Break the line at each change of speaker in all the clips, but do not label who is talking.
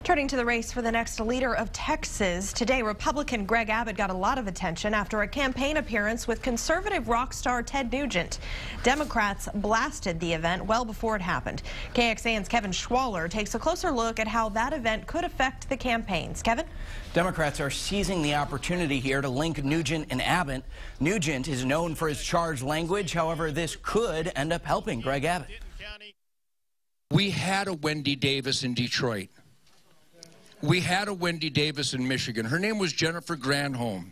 Turning to the race for the next leader of Texas, today Republican Greg Abbott got a lot of attention after a campaign appearance with conservative rock star Ted Nugent. Democrats blasted the event well before it happened. KXAN's Kevin Schwaller takes a closer look at how that event could affect the campaigns. Kevin?
Democrats are seizing the opportunity here to link Nugent and Abbott. Nugent is known for his charged language. However, this could end up helping Greg Abbott.
We had a Wendy Davis in Detroit. We had a Wendy Davis in Michigan. Her name was Jennifer Granholm.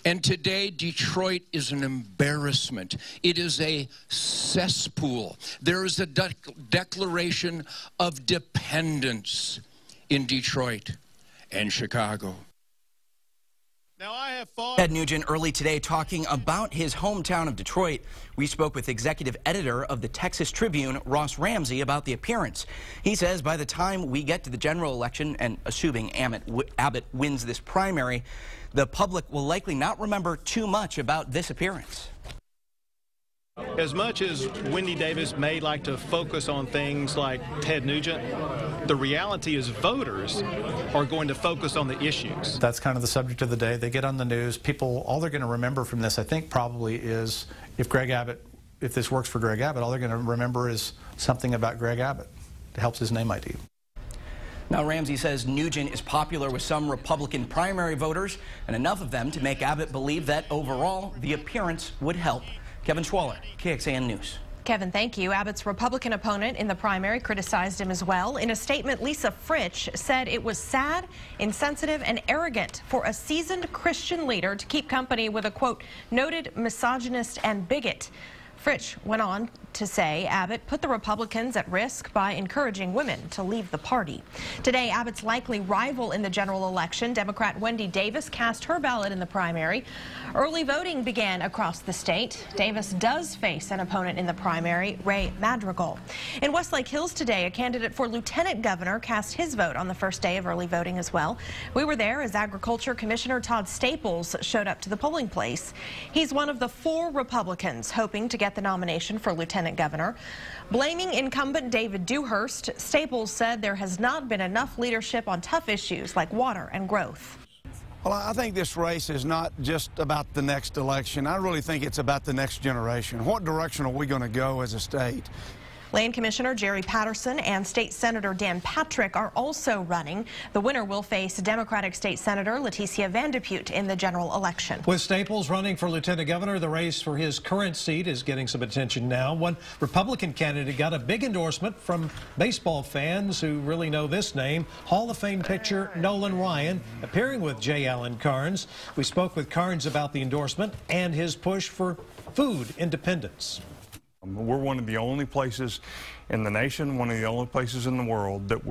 And today, Detroit is an embarrassment. It is a cesspool. There is a declaration of dependence in Detroit and Chicago.
Now I have fought.
Ted Nugent early today talking about his hometown of Detroit. We spoke with executive editor of the Texas Tribune, Ross Ramsey, about the appearance. He says by the time we get to the general election, and assuming Abbott wins this primary, the public will likely not remember too much about this appearance.
As much as Wendy Davis may like to focus on things like Ted Nugent, the reality is voters are going to focus on the issues.
That's kind of the subject of the day. They get on the news. People, all they're going to remember from this, I think, probably is if this works for Greg Abbott, all they're going to remember is something about Greg Abbott. It helps his name ID.
Now, Ramsey says Nugent is popular with some Republican primary voters, and enough of them to make Abbott believe that overall the appearance would help. Kevin Schwaller, KXAN News.
Kevin, thank you. Abbott's Republican opponent in the primary criticized him as well. In a statement, Lisa Fritsch said it was sad, insensitive, and arrogant for a seasoned Christian leader to keep company with a, quote, noted misogynist and bigot. Fritsch went on to say Abbott put the Republicans at risk by encouraging women to leave the party. Today, Abbott's likely rival in the general election, Democrat Wendy Davis, cast her ballot in the primary. Early voting began across the state. Davis does face an opponent in the primary, Ray Madrigal. In Westlake Hills today, a candidate for lieutenant governor cast his vote on the first day of early voting as well. We were there as Agriculture Commissioner Todd Staples showed up to the polling place. He's one of the 4 Republicans hoping to get the nomination for lieutenant governor. Blaming incumbent David Dewhurst, Staples said there has not been enough leadership on tough issues like water and growth.
Well, I think this race is not just about the next election. I really think it's about the next generation. What direction are we going to go as a state?
Land Commissioner Jerry Patterson and State Senator Dan Patrick are also running. The winner will face Democratic State Senator Leticia Vandepute in the general election.
With Staples running for lieutenant governor, the race for his current seat is getting some attention now. One Republican candidate got a big endorsement from baseball fans who really know this name, Hall of Fame pitcher Nolan Ryan, appearing with J. Allen Carnes. We spoke with Carnes about the endorsement and his push for food independence.
We're one of the only places in the nation, one of the only places in the world that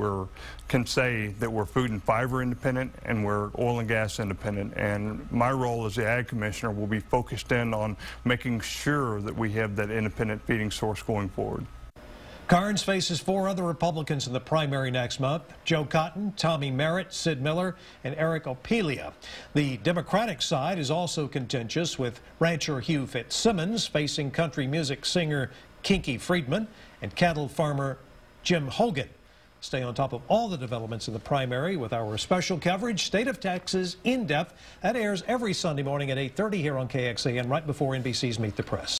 can say that we're food and fiber independent and we're oil and gas independent. And my role as the Ag Commissioner will be focused in on making sure that we have that independent feeding source going forward.
Carnes faces 4 other Republicans in the primary next month: Joe Cotton, Tommy Merritt, Sid Miller, and Eric Opelia. The Democratic side is also contentious, with rancher Hugh Fitzsimmons facing country music singer Kinky Friedman and cattle farmer Jim Hogan. Stay on top of all the developments in the primary with our special coverage, State of Texas In Depth. That airs every Sunday morning at 8:30 here on KXAN, right before NBC's Meet the Press.